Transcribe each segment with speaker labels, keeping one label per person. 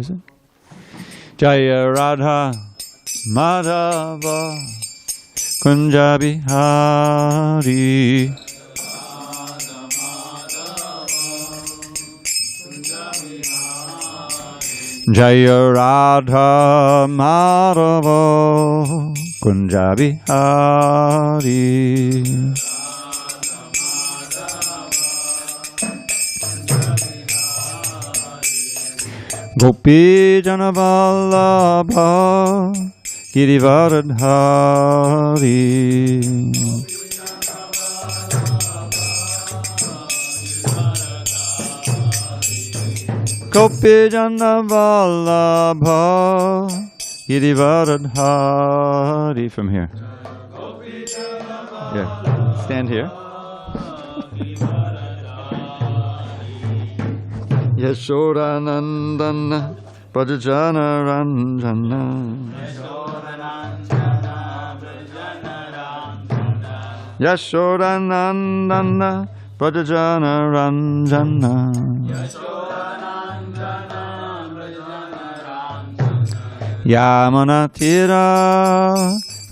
Speaker 1: is it? Jaya Radha Madhava Kunja Bihari. Jaya Radha Madhava Kunja Bihari. Gopi Jana Vallabha Girivaradhari. Gopi Jana Vallabha Girivaradhari. From here. Yeah, stand here. Yashodanandana Prajana Ranjana. Yashodanandana Prajana Ranjana. Yamana Tira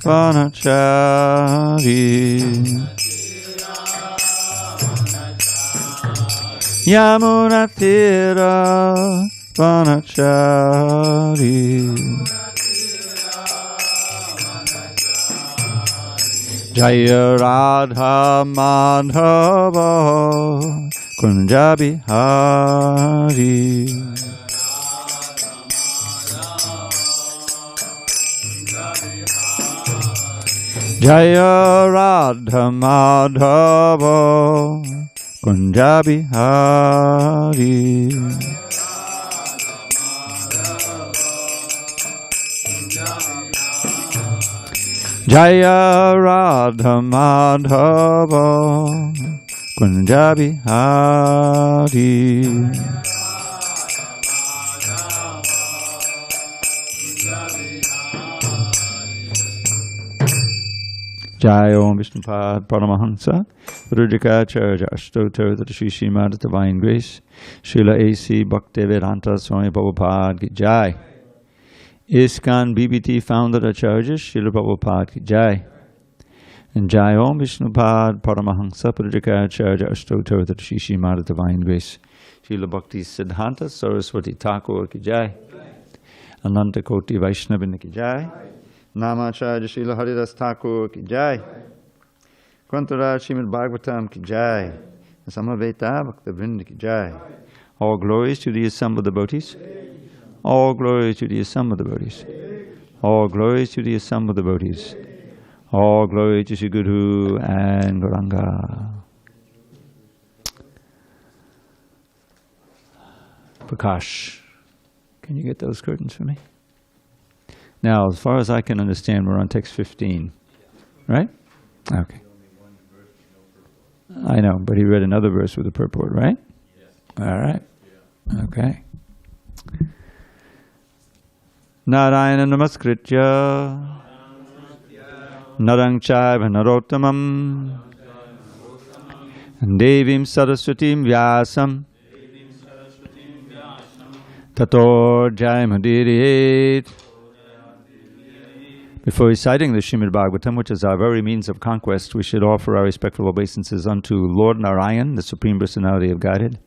Speaker 1: Vanachari. Yamuna Tira Vanachari. Jaya Radha Madhava Kunja Bihari. Jaya Radha Madhava Kunja Bihari. Jaya Radha Madhava Kunja Bihari. Jai Om Vishnupad Paramahansa Rudrikacharya Ashtotar Shri Srimad Divine Grace Srila A.C. Bhaktivedanta Swami Prabhupada Ki Jai. ISKCON BBT founder Acharya Srila Prabhupada Ki Jai. And Jai Om Vishnupad Paramahansa Rudrikacharya Ashtotar Shri Srimad Divine Grace Srila Bhakti Siddhanta Saraswati Ṭhākura Ki Jai. Ananta Koti Vaishnavin Ki Jai. Namacharya Srila Haridas Thakur Ki Jai. Krantaraj Srimad Bhagavatam Ki Jai. Samaveta Bhakta Vrinda Ki Jai. All glories to the assembled devotees. All glories to the assembled devotees. All glories to the assembled devotees. All glory to Sri Guru and Gauranga. Prakash, can you get those curtains for me? Now, as far as I can understand, we're on text 15, right? Okay. I know, but he read another verse with a purport, right? All right. Okay. Narayana namaskritya narang chaiva narottamam devim saraswatim vyasam tato jayamudiriet. Before reciting the Srimad Bhagavatam, which is our very means of conquest, we should offer our respectful obeisances unto Lord Narayan, the Supreme Personality of Godhead,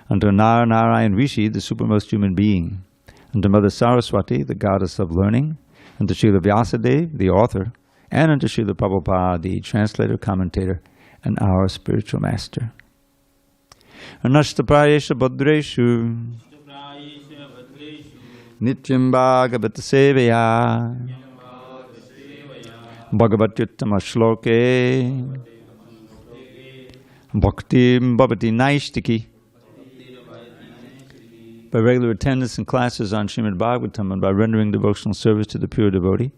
Speaker 1: unto Narayan Rishi, the supermost human being, unto Mother Saraswati, the goddess of learning, unto Srila Vyasadeva, the author, and unto Srila Prabhupada, the translator, commentator, and our spiritual master. Anashtaprayesha Bhadreshu Nityam Bhagavata Sevaya Bhagavatyuttama Shloke Bhaktim Bhavati Naishtiki. By regular attendance in classes on Srimad Bhagavatam and by rendering devotional service to the pure devotee,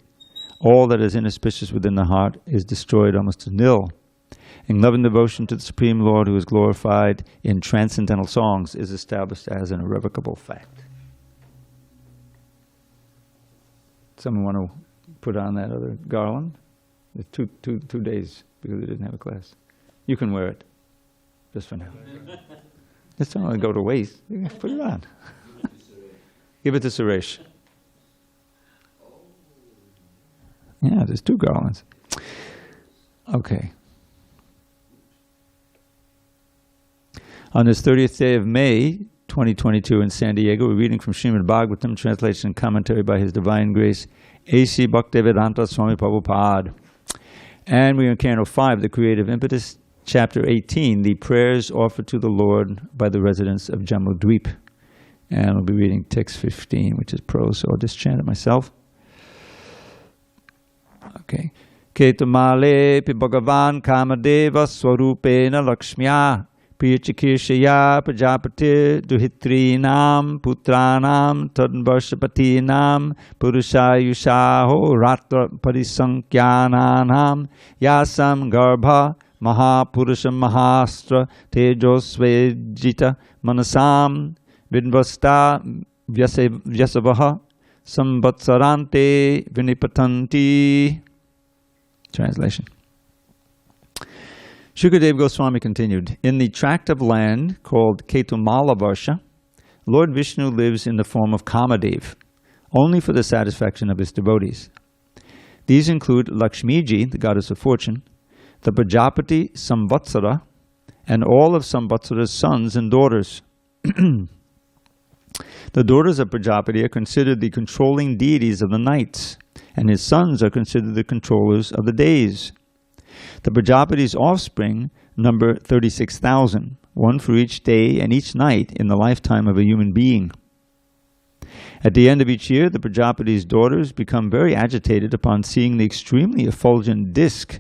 Speaker 1: all that is inauspicious within the heart is destroyed almost to nil. And loving devotion to the Supreme Lord, who is glorified in transcendental songs, is established as an irrevocable fact. Someone want to put on that other garland? It's two days because we didn't have a class. You can wear it, just for now. Just don't want to go to waste. You can put it on. Give it to Suresh. Yeah, there's 2 garlands. Okay. On this 30th day of May, 2022 in San Diego, we're reading from Srimad Bhagavatam, translation and commentary by His Divine Grace, HG Bhaktivedanta Swami Prabhupada. And we are in Canto 5, the Creative Impetus, Chapter 18, the prayers offered to the Lord by the residents of Jambu-Dweep. And we'll be reading text 15, which is prose, so I'll just chant it myself. Okay. Ketumale pi Bhagavan Kamadeva Swarupena Lakshmya Priyachikirshaya Prajapati Duhitrinam Putranam Tadvarsapatinam Purushayushaho Ratra Parisankyananam Yasam Garbha Mahapurusham Mahastra Tejosvejita Manasam Vidvasta Vyasavaha Sambatsarante Vinipatanti. Translation. Shukadeva Goswami continued, in the tract of land called Ketumala-varsha, Lord Vishnu lives in the form of Kamadev, only for the satisfaction of his devotees. These include Lakshmiji, the goddess of fortune, the Prajapati Samvatsara, and all of Samvatsara's sons and daughters. The daughters of Prajapati are considered the controlling deities of the nights, and his sons are considered the controllers of the days. The Prajapati's offspring number 36,000, one for each day and each night in the lifetime of a human being. At the end of each year, the Prajapati's daughters become very agitated upon seeing the extremely effulgent disk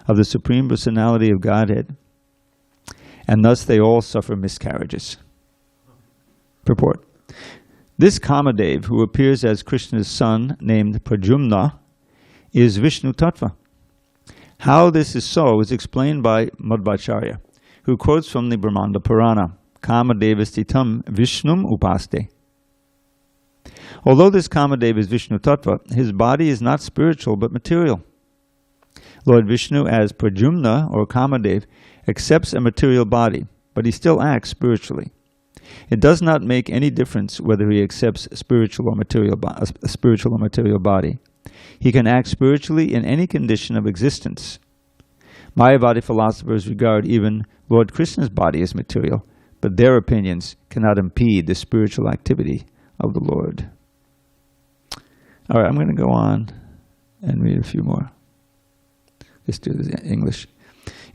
Speaker 1: of the Supreme Personality of Godhead, and thus they all suffer miscarriages. Purport. This Kamadev, who appears as Krishna's son named Pradyumna, is Vishnu Tattva. How this is so is explained by Madhvacharya, who quotes from the Brahmanda Purana, Kamadeva-sthitam Vishnum upaste. Although this Kamadev is Vishnu Tattva, his body is not spiritual but material. Lord Vishnu, as Pradyumna or Kamadev, accepts a material body, but he still acts spiritually. It does not make any difference whether he accepts a spiritual or material body. He can act spiritually in any condition of existence. Mayavadi philosophers regard even Lord Krishna's body as material, but their opinions cannot impede the spiritual activity of the Lord. All right, I'm going to go on and read a few more. Let's do this in English.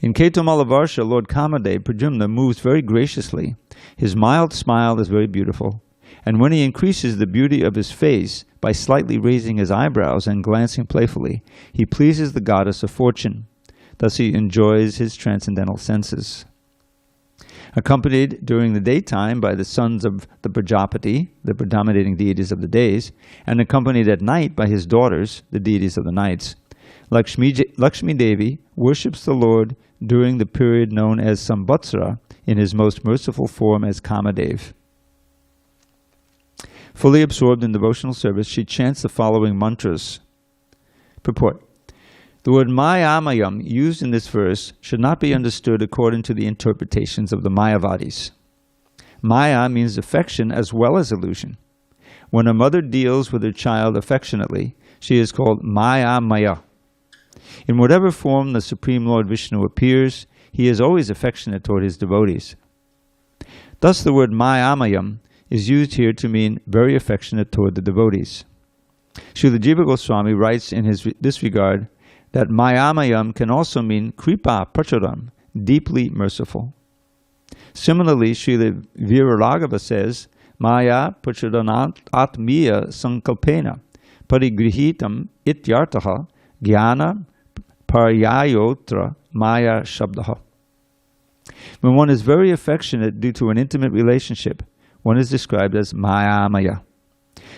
Speaker 1: In Ketumala-varsha, Lord Kamadev, Pradyumna, moves very graciously. His mild smile is very beautiful, and when he increases the beauty of his face by slightly raising his eyebrows and glancing playfully, he pleases the goddess of fortune. Thus he enjoys his transcendental senses. Accompanied during the daytime by the sons of the Prajapati, the predominating deities of the days, and accompanied at night by his daughters, the deities of the nights, Lakshmi Devi worships the Lord during the period known as Samvatsara in his most merciful form as Kamadev. Fully absorbed in devotional service, she chants the following mantras. Purport. The word māyāmayam used in this verse should not be understood according to the interpretations of the Mayavadis. Māyā means affection as well as illusion. When a mother deals with her child affectionately, she is called māyāmayam. In whatever form the Supreme Lord Vishnu appears, he is always affectionate toward his devotees. Thus the word māyāmayam is used here to mean very affectionate toward the devotees. Srila Jiva Goswami writes in this regard that māyāmayam can also mean kripa prachuram, deeply merciful. Similarly, Srila Viraraghava says, māyā prachuranat atmiya sankalpena parigrihitam ityartaha jnana paryayotra māyā shabdaha. When one is very affectionate due to an intimate relationship, one is described as māyāmaya.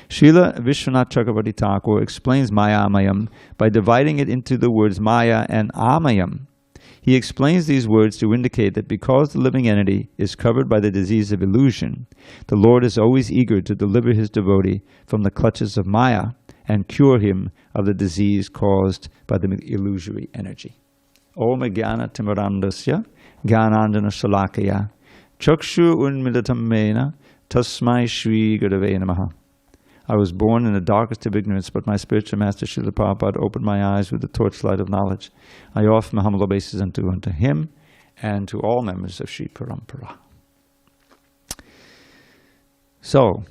Speaker 1: Srila Viśvanātha Cakravartī Ṭhākura explains māyāmayam by dividing it into the words māyā and āmayam. He explains these words to indicate that because the living entity is covered by the disease of illusion, the Lord is always eager to deliver his devotee from the clutches of māyā and cure him of the disease caused by the illusory energy. Om Jnana Timirandasya Jnanandjana Shalakaya Chakshu Unmilatam Mena Tasmai Shri Gurave Namaha. I was born in the darkest of ignorance, but my spiritual master Srila Prabhupada opened my eyes with the torchlight of knowledge. I offer my humble obeisance unto him and to all members of Sri Parampara. So,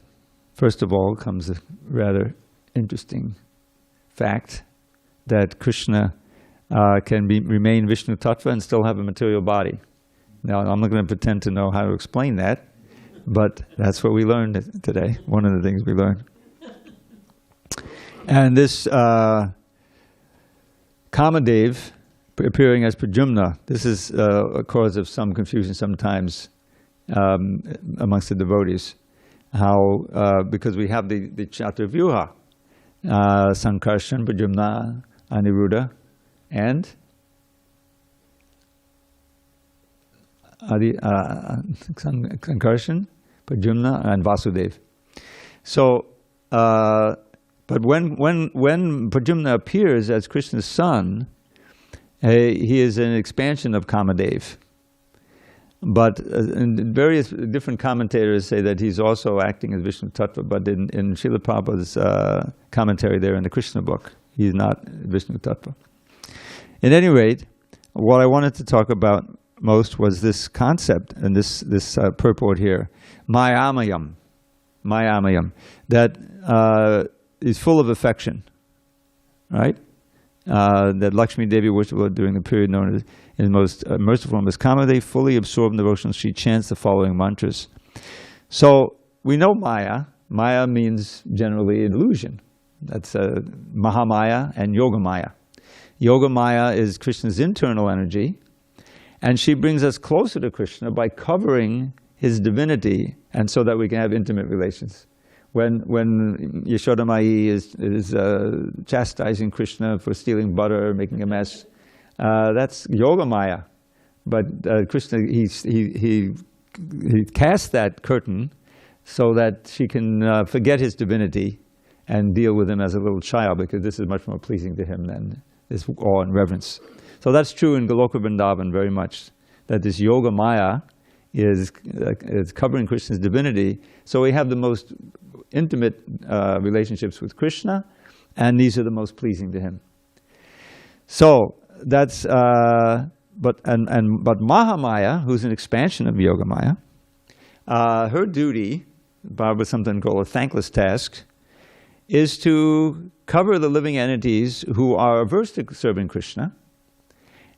Speaker 1: first of all comes a rather interesting fact that Krishna can remain Vishnu Tattva and still have a material body. Now, I'm not going to pretend to know how to explain that, but that's what we learned today, one of the things we learned. And this Kamadev appearing as Pradyumna, this is a cause of some confusion sometimes amongst the devotees. How, because we have the Chaturvyuha, Sankarshan, Pradyumna, Aniruddha, and Sankarshan, Pradyumna, and Vasudev. So, but when Pradyumna appears as Krishna's son, he is an expansion of Kamadev. But various different commentators say that he's also acting as Vishnu Tattva, but in Srila Prabhupada's commentary there in the Krishna book, he's not Vishnu Tattva. At any rate, what I wanted to talk about most was this concept and this purport here, māyāmayam, that is full of affection, right? That Lakshmi Devi worshipped during the period known as in most merciful form as Kamadev, fully absorbed in devotion. She chants the following mantras. So we know Maya. Maya means generally illusion. That's Mahamaya and Yogamaya. Yogamaya is Krishna's internal energy, and she brings us closer to Krishna by covering his divinity, and so that we can have intimate relations. When Yashoda Mai is chastising Krishna for stealing butter, making a mess, that's Yogamaya. But Krishna, he casts that curtain so that she can forget his divinity and deal with him as a little child, because this is much more pleasing to him than this awe and reverence. So that's true in Goloka Vrindavan very much, that this Yogamaya is covering Krishna's divinity. So we have the most intimate relationships with Krishna, and these are the most pleasing to him. So that's but Mahamaya, who's an expansion of Yogamaya, her duty, Barbara sometimes call a thankless task, is to cover the living entities who are averse to serving Krishna,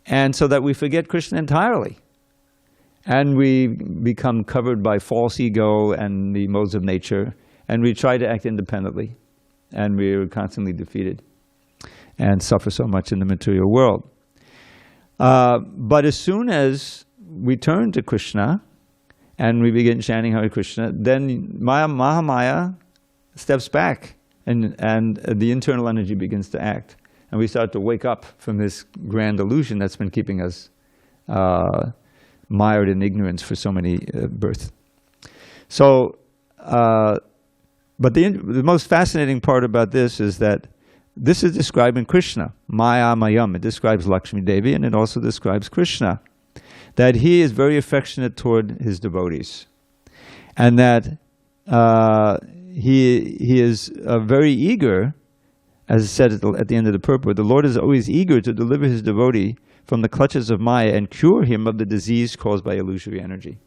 Speaker 1: and so that we forget Krishna entirely. And we become covered by false ego and the modes of nature, and we try to act independently, and we are constantly defeated and suffer so much in the material world. But as soon as we turn to Krishna and we begin chanting Hare Krishna, then Mahamaya steps back, and the internal energy begins to act. And we start to wake up from this grand illusion that's been keeping us mired in ignorance for so many births. So, but the most fascinating part about this is that this is describing Krishna, māyāmayam. It describes Lakshmi Devi, and it also describes Krishna, that he is very affectionate toward his devotees, and that he is very eager, as said at the end of the purport, the Lord is always eager to deliver his devotee from the clutches of Maya and cure him of the disease caused by illusory energy.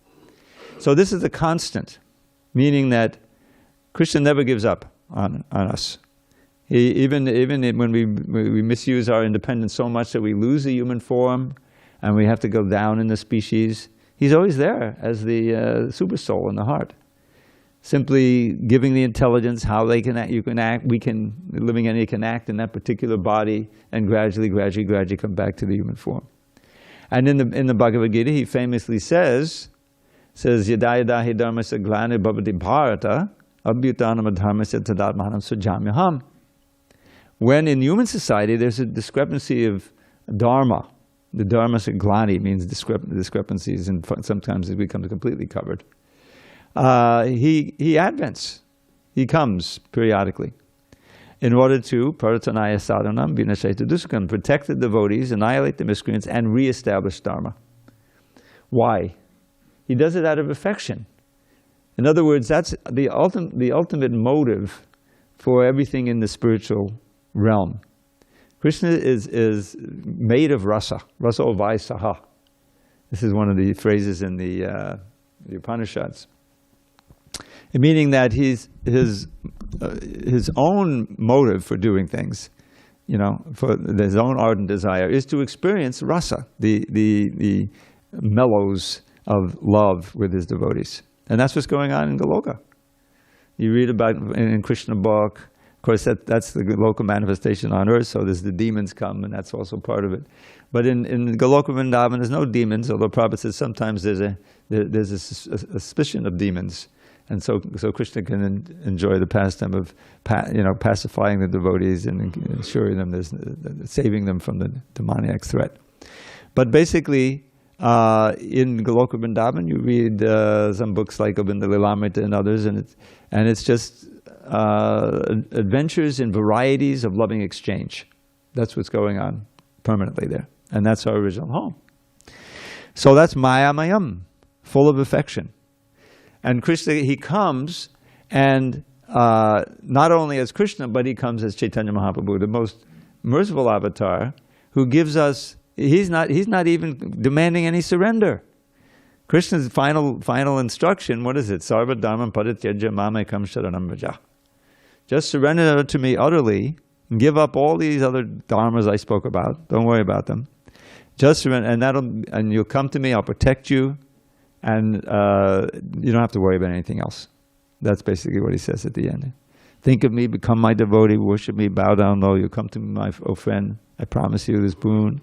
Speaker 1: So this is a constant, meaning that Krishna never gives up on us. Even when we misuse our independence so much that we lose the human form and we have to go down in the species, he's always there as the super soul in the heart, simply giving the intelligence how they can act. You can act. We can, the living entity can act in that particular body, and gradually come back to the human form. And in the Bhagavad Gita, he famously says Yada yada hi dharmasya glani bhavati bharata abhyutanam adharmasya tadatmanam sujamyaham. When in human society there's a discrepancy of dharma, the dharmasya glani means discrepancies, and sometimes it becomes completely covered. He advents, he comes periodically in order to paratanaya sadhanam vinashayta duskam, protect the devotees, annihilate the miscreants, and re-establish dharma. Why? He does it out of affection. In other words, that's the ultimate motive for everything in the spiritual realm. Krishna is made of rasa, rasa ovai saha. This is one of the phrases in the Upanishads. Meaning that his own motive for doing things, for his own ardent desire, is to experience rasa, the mellows of love with his devotees. And that's what's going on in Goloka. You read about in Krishna book. Of course, that's the Goloka manifestation on earth, so there's the demons come, and that's also part of it. But in Goloka Vrindavan, there's no demons, although Prabhupada says sometimes there's a suspicion of demons. And so Krishna can enjoy the pastime of pacifying the devotees and ensuring them, saving them from the demoniac threat. But basically, in Goloka Vrindavan, you read some books like Govinda Lilamrita and others, and it's just adventures in varieties of loving exchange. That's what's going on permanently there, and that's our original home. So that's māyāmayam, full of affection. And Krishna, he comes, and not only as Krishna, but he comes as Chaitanya Mahaprabhu, the most merciful avatar, who gives us. He's not even demanding any surrender. Krishna's final instruction, what is it? Sarva dharmam parityajya mamekam sharanam vraja. Just surrender to me utterly, and give up all these other dharmas I spoke about. Don't worry about them. Just surrender, and you'll come to me. I'll protect you, and you don't have to worry about anything else. That's basically what he says at the end. Think of me, become my devotee, worship me, bow down low. You'll come to me, my friend. I promise you this boon.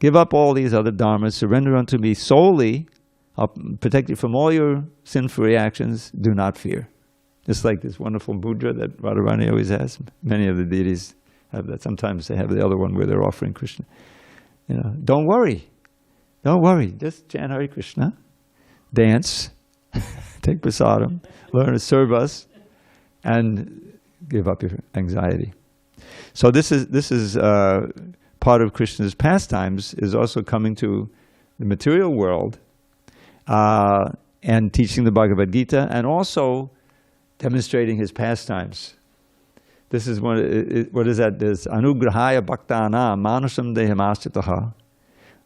Speaker 1: Give up all these other dharmas, surrender unto me solely. I'll protect you from all your sinful reactions. Do not fear. Just like this wonderful mudra that Radharani always has. Many of the deities have that. Sometimes they have the other one where they're offering Krishna. Don't worry. Don't worry. Just chant Hare Krishna. Dance. Take prasadam. Learn to serve us. And give up your anxiety. So this is part of Krishna's pastimes, is also coming to the material world and teaching the Bhagavad Gita, and also demonstrating his pastimes. This is what is that? This anugrahaya bhaktanam manusam dehamastitaha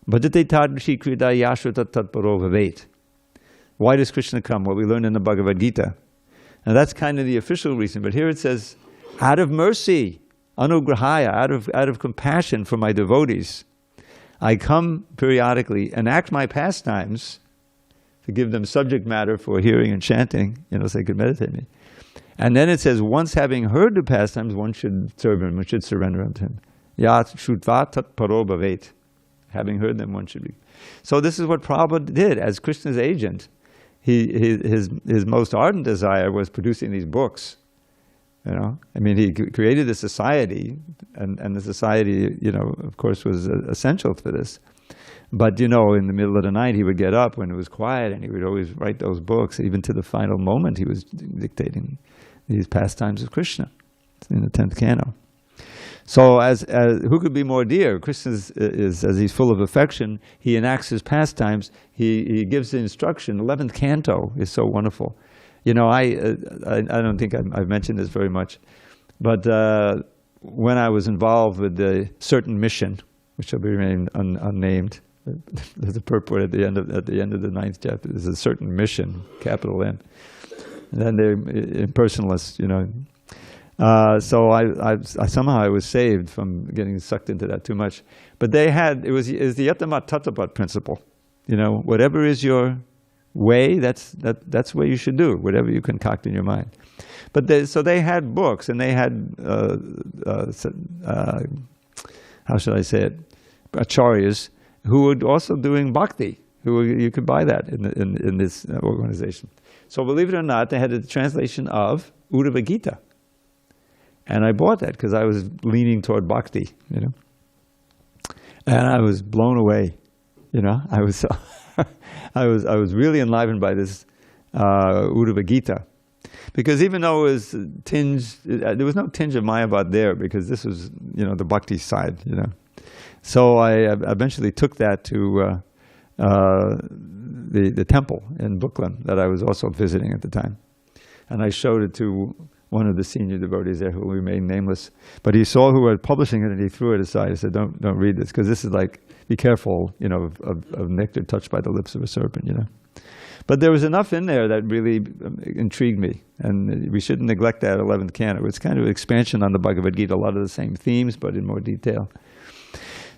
Speaker 1: bhajate tadrishi krida yashrita tatparo bhavet. Why does Krishna come? What we learn in the Bhagavad Gita. Now that's kind of the official reason, but here it says, out of mercy, anugrahaya, out of compassion for my devotees, I come periodically and act my pastimes to give them subject matter for hearing and chanting, so they could meditate me. And then it says, once having heard the pastimes, one should serve him, one should surrender unto him. Yat shrutva tat paro bhavet. Having heard them, one should be. So this is what Prabhupada did as Krishna's agent. His most ardent desire was producing these books. He created a society, and the society, of course, was essential for this. But, in the middle of the night, he would get up when it was quiet, and he would always write those books. Even to the final moment, he was dictating these pastimes of Krishna in the 10th canto. So, as who could be more dear? Krishna is as he's full of affection, he enacts his pastimes. He gives the instruction. 11th canto is so wonderful. I don't think I've mentioned this very much, but when I was involved with a certain mission, which shall be remained unnamed, there's a purport at the end of the 9th chapter. There's a certain mission, capital M, and then they're impersonalists, So I somehow was saved from getting sucked into that too much. But it was the yatamat tatapat principle. Whatever is your way, that's what you should do, whatever you concoct in your mind. But so they had books, and they had how should I say it, acharyas who were also doing bhakti. You could buy that in this organization. So believe it or not, they had a translation of Uddhava Gita, and I bought that because I was leaning toward bhakti, and I was blown away. I was so I was really enlivened by this Uddhava Gita, because even though it was there was no tinge of Mayavad there, because this was the bhakti side, So I eventually took that to the temple in Brooklyn that I was also visiting at the time, and I showed it to one of the senior devotees there who remained nameless. But he saw who were publishing it and he threw it aside. He said, don't read this, because this is like, be careful, of nectar touched by the lips of a serpent, But there was enough in there that really intrigued me. And we shouldn't neglect that 11th canto. It's kind of an expansion on the Bhagavad Gita, a lot of the same themes, but in more detail.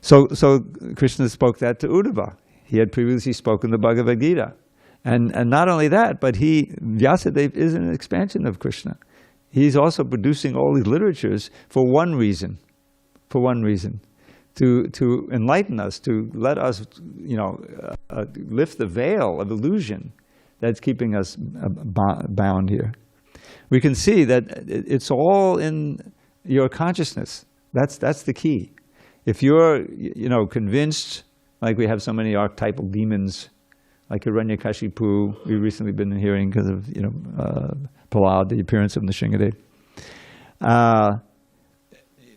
Speaker 1: So Krishna spoke that to Uddhava. He had previously spoken the Bhagavad Gita. And not only that, but Vyasadeva is an expansion of Krishna. He's also producing all these literatures for one reason. To enlighten us, to let us, lift the veil of illusion that's keeping us bound here. We can see that it's all in your consciousness. That's the key. If you're, convinced, like we have so many archetypal demons, like Hiranyakashipu, we've recently been hearing because of, Prahlad, the appearance of Nrsimhadev.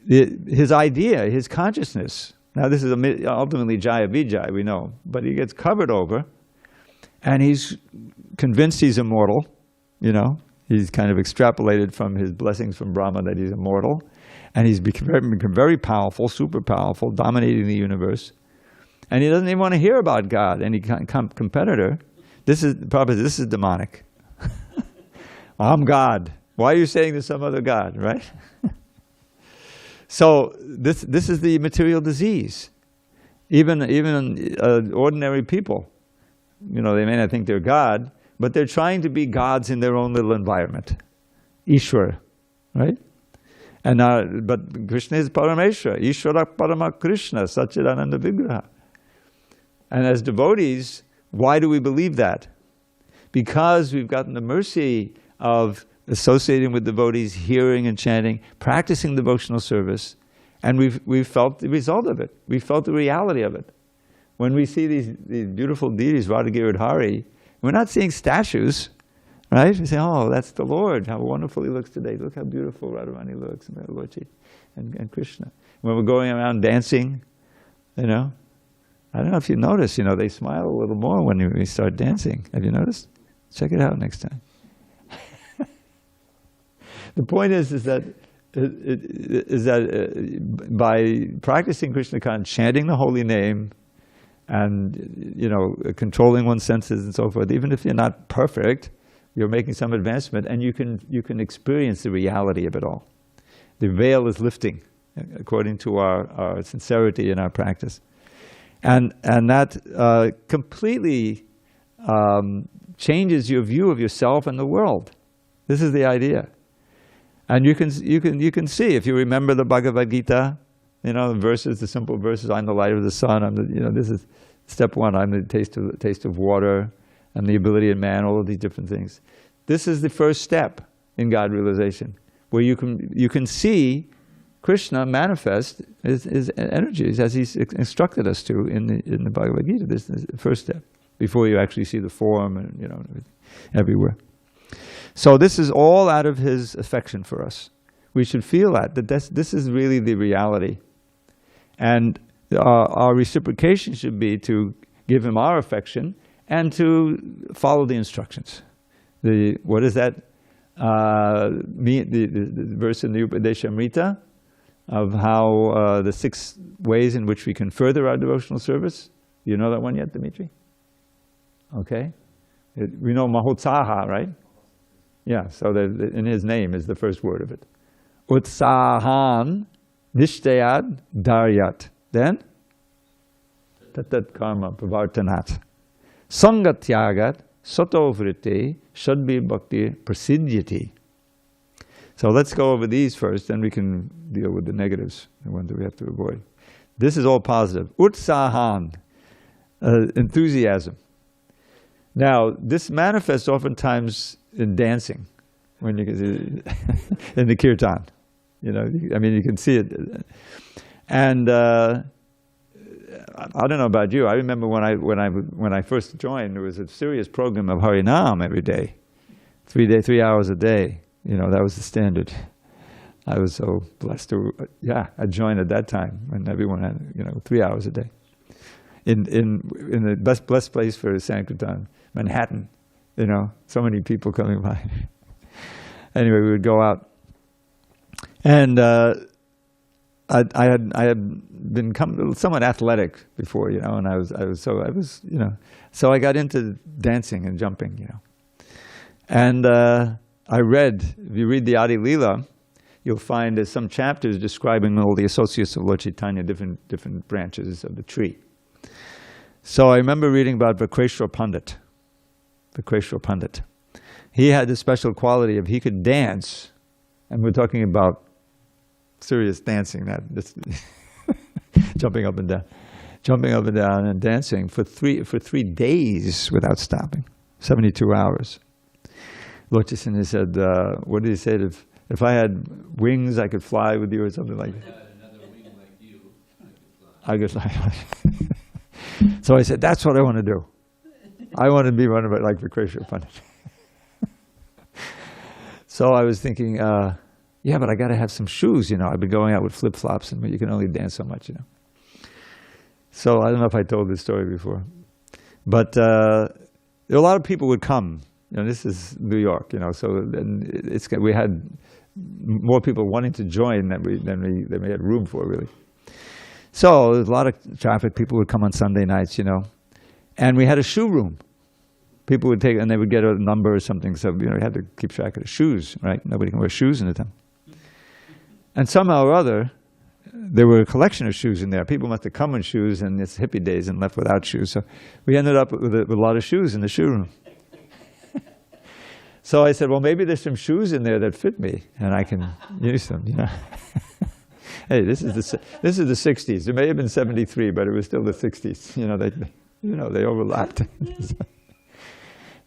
Speaker 1: His idea, his consciousness, now this is ultimately Jaya Vijaya, we know, but he gets covered over, and he's convinced he's immortal, He's kind of extrapolated from his blessings from Brahma that he's immortal, and he's become very powerful, super powerful, dominating the universe. And he doesn't even want to hear about God, any competitor. This is demonic. I'm God. Why are you saying there's some other God, right? So this is the material disease. Even ordinary people, they may not think they're God, but they're trying to be gods in their own little environment. Ishvara, right? And but Krishna is Parameshwara. Ishvara Parama Krishna, Satchidananda Vigraha. And as devotees, why do we believe that? Because we've gotten the mercy of associating with devotees, hearing and chanting, practicing devotional service, and we've felt the result of it. We felt the reality of it. When we see these beautiful deities, Radhagiridhari, we're not seeing statues, right? We say, oh, that's the Lord, how wonderful he looks today. Look how beautiful Radharani looks, and Krishna. When we're going around dancing, I don't know if you notice, they smile a little more when we start dancing. Have you noticed? Check it out next time. The point is that by practicing Krishna consciousness, chanting the holy name, and controlling one's senses and so forth, even if you're not perfect, you're making some advancement, and you can experience the reality of it all. The veil is lifting according to our sincerity in our practice. And that completely changes your view of yourself and the world. This is the idea. And you can see, if you remember the Bhagavad Gita, the verses, the simple verses, I'm the light of the sun, this is step one, I'm the taste of water, and the ability of man, all of these different things. This is the first step in God realization, where you can see Krishna manifest his energies as he's instructed us to in the Bhagavad Gita. This is the first step, before you actually see the form and everywhere. So this is all out of his affection for us. We should feel that this is really the reality. And our reciprocation should be to give him our affection and to follow the instructions. What is that? The verse in the Upadeshamrita of how the 6 ways in which we can further our devotional service. You know that one yet, Dimitri? Okay. We know Mahotsaha, right? Yeah, so in his name is the first word of it. Utsahan nishtayad daryat. Then? Tatat karma pravartanat. Sangatyagat satovritti shadbi bhakti prasidyati. So let's go over these first, then we can deal with the negatives, the ones that we have to avoid. This is all positive. Utsahan, enthusiasm. Now, this manifests oftentimes in dancing, when you can see in the kirtan. You can see it. And I don't know about you. I remember when I first joined, there was a serious program of Harinam every day, 3 hours a day. That was the standard. I was so blessed to, I joined at that time when everyone had, 3 hours a day. In the blessed place for Sankirtan, Manhattan, so many people coming by. Anyway, we would go out, and I had been somewhat athletic before, you know, and I was, you know, so I got into dancing and jumping, you know, and I read. If you read the Adi Leela, you'll find there's some chapters describing all the associates of Lord Chaitanya, different branches of the tree. So I remember reading about Vakreshwar Pandit. Vakreshwar Pandit. He had the special quality of he could dance, and we're talking about serious dancing, not just jumping up and down and dancing for three days without stopping, 72 hours. Lord Chaitanya said, what did he say? If I had wings, I could fly with you, or something like that.
Speaker 2: If I had another wing like you, I could fly.
Speaker 1: I could fly. So I said, that's what I want to do. I want to be one of it like Vakreshwar Pandit. So I was thinking, yeah, but I got to have some shoes, you know. I've been going out with flip-flops, and you can only dance so much, you know. So I don't know if I told this story before. But a lot of people would come. You know, this is New York, you know, so we had more people wanting to join than we had room for, really. So there's a lot of traffic. People would come on Sunday nights, you know. And we had a shoe room. People would take, and they would get a number or something, so, you know, you had to keep track of the shoes, right? Nobody can wear shoes in the town. And somehow or other, there were a collection of shoes in there. People must have come in shoes, and it's hippie days, and left without shoes. So we ended up with a lot of shoes in the shoe room. So I said, well, maybe there's some shoes in there that fit me, and I can use them, you know. Hey, this is the 60s. It may have been 73, but it was still the 60s. You know, they overlapped.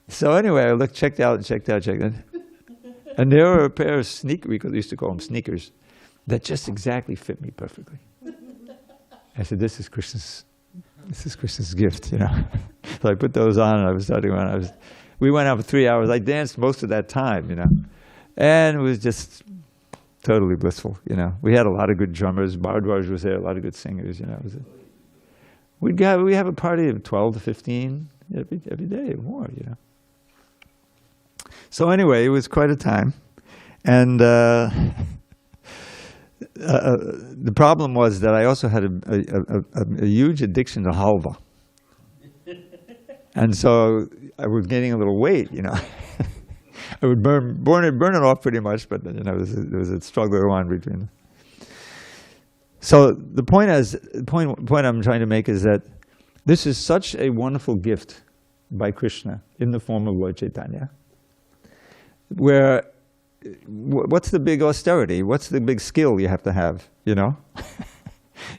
Speaker 1: So anyway, I checked out. And there were a pair of we used to call them sneakers, that just exactly fit me perfectly. I said, this is Krishna's gift, you know. So I put those on, and I was starting around. We went out for 3 hours. I danced most of that time, you know. And it was just totally blissful, you know. We had a lot of good drummers. Bhardwaj was there, a lot of good singers, you know. We have a party of 12 to 15 every day or more, you know. So anyway, it was quite a time. And the problem was that I also had a huge addiction to halva. And so I was gaining a little weight, you know. I would burn it off pretty much, but, you know, there was a struggle on between them. So the point I'm trying to make is that this is such a wonderful gift by Krishna in the form of Lord Chaitanya, where what's the big austerity? What's the big skill you have to have, you know?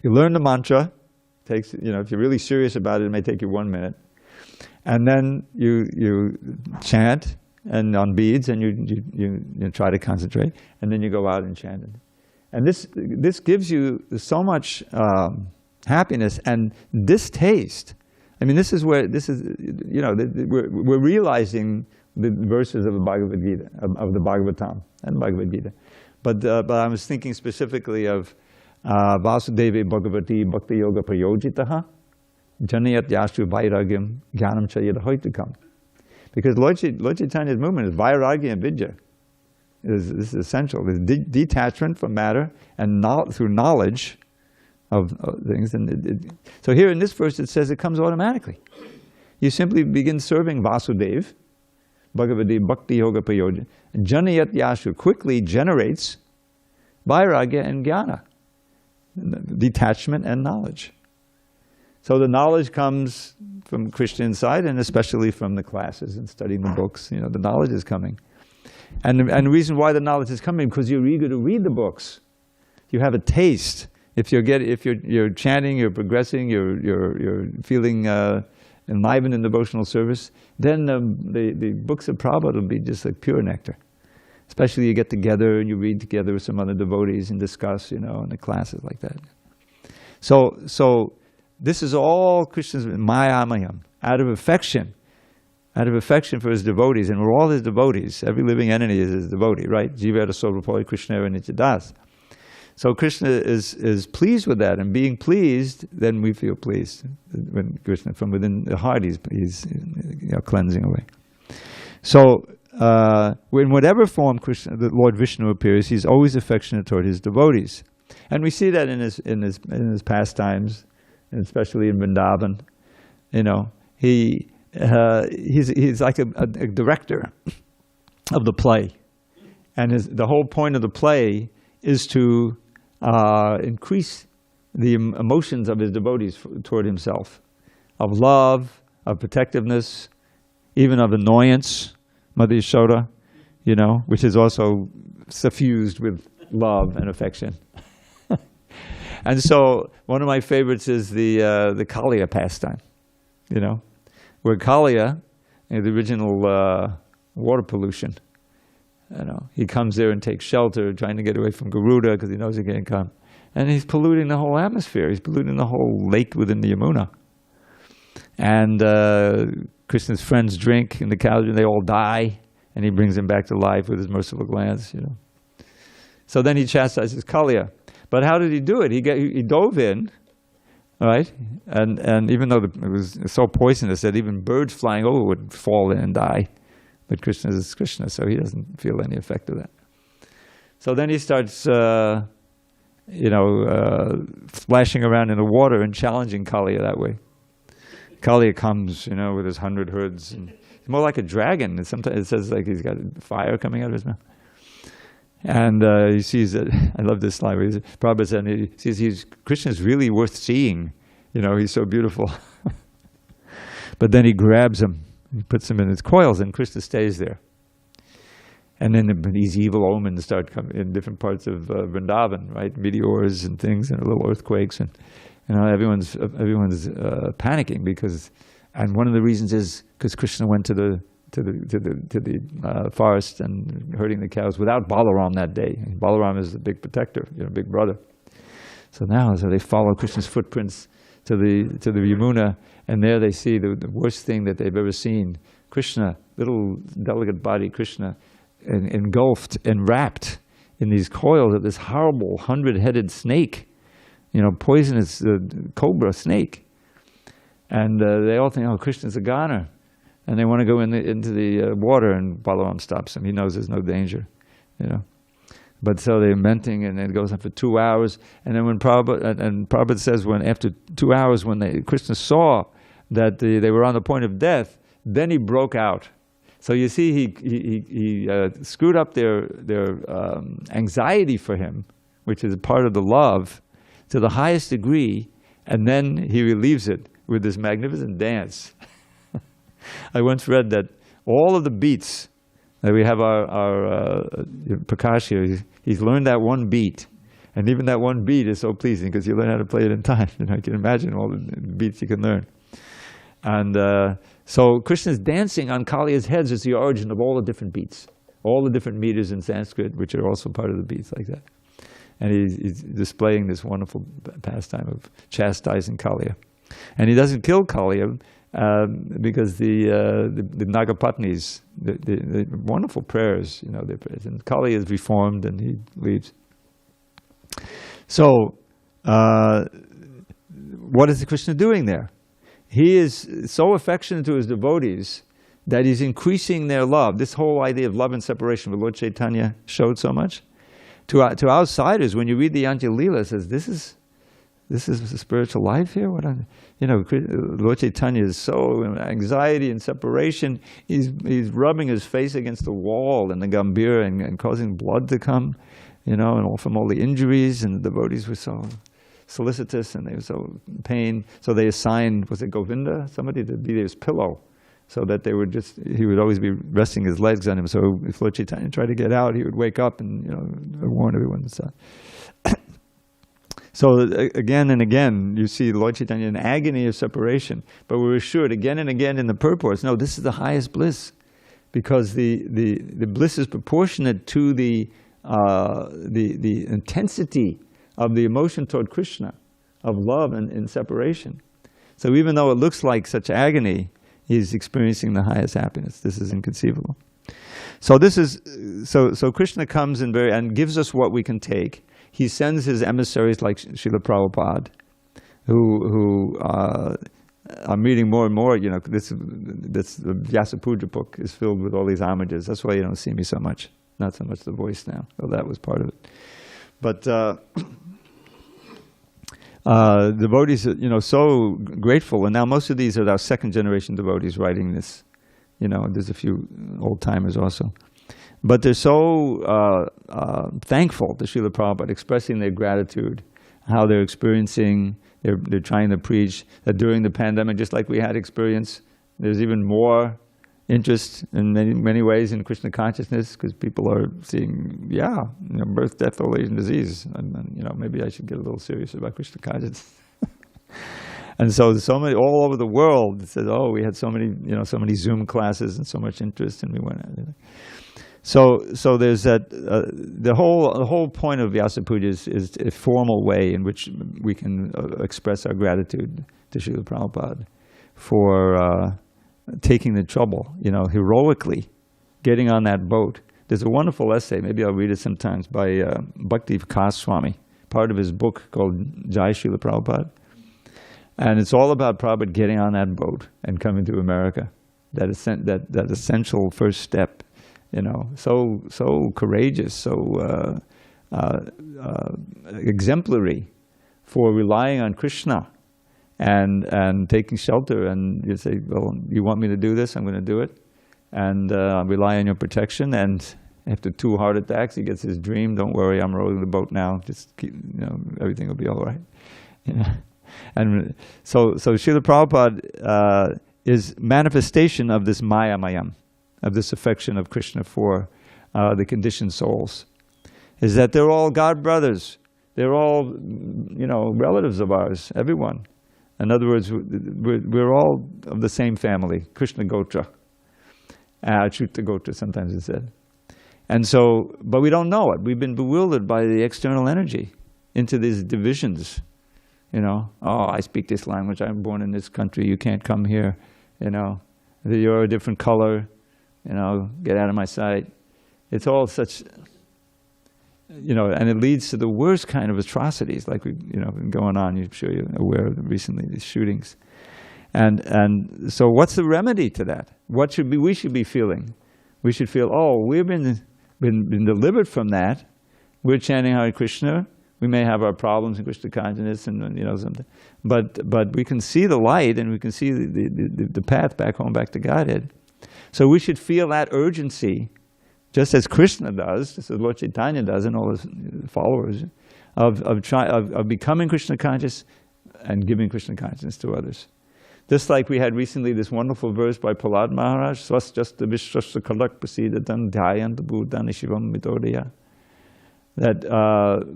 Speaker 1: You learn the mantra. Takes, you know, if you're really serious about it, it may take you 1 minute. And then you chant and on beads, and you try to concentrate, and then you go out and chant it. And this gives you so much happiness and distaste. I mean, this is, you know, we're realizing the verses of the Bhagavad Gita, of the Bhagavatam and Bhagavad Gita. But I was thinking specifically of Vasudevi Bhagavati Bhakti Yoga Prayojitaha Janayat Yashu Vairagyam Jnanam Chayad Hoitukam. Because Lord Chaitanya's movement is Vairagya and Vidya. This is essential. There's detachment from matter and through knowledge of things. And so here in this verse it says it comes automatically. You simply begin serving Vasudev, Bhagavati Bhakti Yoga Prayoja. Janayat Yashu quickly generates Vairagya and Jnana, detachment and knowledge. So the knowledge comes from Krishna inside, and especially from the classes and studying the books. You know, the knowledge is coming. And the reason why the knowledge is coming, because you're eager to read the books. You have a taste. If you're chanting, you're progressing, you're feeling enlivened in devotional service, then the books of Prabhupada will be just like pure nectar. Especially you get together and you read together with some other devotees and discuss, you know, in the classes like that. So this is all Krishna's māyāmayam, out of affection for his devotees, and we're all his devotees. Every living entity is his devotee, right? Jiva Sarvapali Krishna and Nityadas. So Krishna is pleased with that, and being pleased, then we feel pleased. When Krishna, from within the heart, he's you know, cleansing away. So in whatever form Krishna, the Lord Vishnu appears, he's always affectionate toward his devotees. And we see that in his pastimes, and especially in Vrindavan. You know, he's like a director of the play. And the whole point of the play is to increase the emotions of his devotees toward himself, of love, of protectiveness, even of annoyance, Mother Yashoda, you know, which is also suffused with love and affection. And so one of my favorites is the Kaliya pastime, you know, where Kaliya, the original water pollution, you know, he comes there and takes shelter, trying to get away from Garuda because he knows he can't come. And he's polluting the whole atmosphere. He's polluting the whole lake within the Yamuna. And Krishna's friends drink in the cauldron, they all die, and he brings them back to life with his merciful glance, you know. So then he chastises Kaliya. But how did he do it? He dove in, right? And even though it was so poisonous that even birds flying over would fall in and die. But Krishna is Krishna, so he doesn't feel any effect of that. So then he starts, splashing around in the water and challenging Kaliya that way. Kaliya comes, you know, with his 100 hoods. And he's more like a dragon. And sometimes it says like he's got fire coming out of his mouth. And he sees that, I love this slide, where Prabhupada said, he sees Krishna's really worth seeing. You know, he's so beautiful. But then he grabs him, he puts him in his coils, and Krishna stays there. And then these evil omens start coming in different parts of Vrindavan, right? Meteors and things, and little earthquakes, and you know, everyone's panicking because, and one of the reasons is because Krishna went to the forest and herding the cows without Balaram that day. Balaram is the big protector, you know, big brother. So they follow Krishna's footprints to the Yamuna, and there they see the worst thing that they've ever seen. Krishna, little delicate body Krishna, engulfed and wrapped in these coils of this horrible 100-headed snake, you know, poisonous cobra snake. And they all think, oh, Krishna's a goner. And they want to go into the water, and Balaram stops him. He knows there's no danger, you know. But so they're menting, and it goes on for 2 hours. And then when Prabhupada says, when after 2 hours, when Krishna saw that they were on the point of death, then he broke out. So you see, he screwed up their anxiety for him, which is a part of the love, to the highest degree, and then he relieves it with this magnificent dance. I once read that all of the beats that we have our Prakash here, he's learned that one beat. And even that one beat is so pleasing because you learn how to play it in time. You know, you can imagine all the beats you can learn. And so Krishna's dancing on Kaliya's heads is the origin of all the different beats, all the different meters in Sanskrit, which are also part of the beats like that. And he's displaying this wonderful pastime of chastising Kaliya. And he doesn't kill Kaliya because the Nagapatnis, the wonderful prayers, you know, they pray. And Kaliya is reformed and he leaves. So, what is Krishna doing there? He is so affectionate to his devotees that he's increasing their love. This whole idea of love and separation, what Lord Chaitanya showed so much. To outsiders, when you read the Yantya Leela, it says, this is the spiritual life here? Lord Chaitanya is so anxiety and separation. He's rubbing his face against the wall in the Gambhira and causing blood to come, you know, and all from all the injuries, and the devotees were so solicitous and they were so in pain. So they assigned, was it Govinda, somebody to be his pillow, so that he would always be resting his legs on him. So if Lord Chaitanya tried to get out, he would wake up and, you know, warn everyone and stuff. So again and again, you see Lord Chaitanya in agony of separation, but we're assured again and again in the purports, no, this is the highest bliss, because the bliss is proportionate to the intensity of the emotion toward Krishna, of love and separation. So even though it looks like such agony, he's experiencing the highest happiness. This is inconceivable. So so Krishna comes and gives us what we can take. He sends his emissaries like Srila Prabhupada, who I'm reading more and more, this Vyasa Puja book is filled with all these homages. That's why you don't see me so much. Not so much the voice now. Well, that was part of it. But devotees are, so grateful. And now most of these are our second generation devotees writing this. There's a few old timers also. But they're so thankful to Srila Prabhupada, expressing their gratitude, how they're experiencing, they're trying to preach that during the pandemic, just like we had experience, there's even more interest in many ways in Krishna consciousness, because people are seeing, birth, death, old age, and disease. And maybe I should get a little serious about Krishna consciousness. And so many all over the world it says, oh, we had so many Zoom classes and so much interest, and we went. So there's that. The whole point of Vyasa Puja is a formal way in which we can express our gratitude to Srila Prabhupada for taking the trouble, heroically getting on that boat. There's a wonderful essay, maybe I'll read it sometimes, by Bhakti Vikas Swami, part of his book called Jai Srila Prabhupada. And it's all about Prabhupada getting on that boat and coming to America. That essential first step. So courageous, so exemplary for relying on Krishna and taking shelter. And you say, well, you want me to do this? I'm going to do it. And rely on your protection. And after 2 heart attacks, he gets his dream. Don't worry, I'm rowing the boat now. Just keep, everything will be all right. And so Srila Prabhupada is manifestation of this māyāmayam, of this affection of Krishna for the conditioned souls, is that they're all God brothers. They're all, relatives of ours, everyone. In other words, we're all of the same family, Krishna Gotra. Achyuta Gotra, sometimes it's said. And so, but we don't know it. We've been bewildered by the external energy into these divisions. Oh, I speak this language, I'm born in this country, you can't come here. You're a different color. Get out of my sight. It's all such, and it leads to the worst kind of atrocities, like been going on. I'm sure you're aware of recently, these shootings. And so what's the remedy to that? What we should be feeling? We should feel, oh, we've been delivered from that. We're chanting Hare Krishna. We may have our problems in Krishna consciousness and something, but we can see the light and we can see the path back home, back to Godhead. So we should feel that urgency, just as Krishna does, just as Lord Chaitanya does, and all his followers, of becoming Krishna conscious and giving Krishna consciousness to others. Just like we had recently this wonderful verse by Prahlad Maharaj, Swasthasta Vishwasya Kalak Prasidatan Dhyayantu Bhutani Shivam Mitodaya. That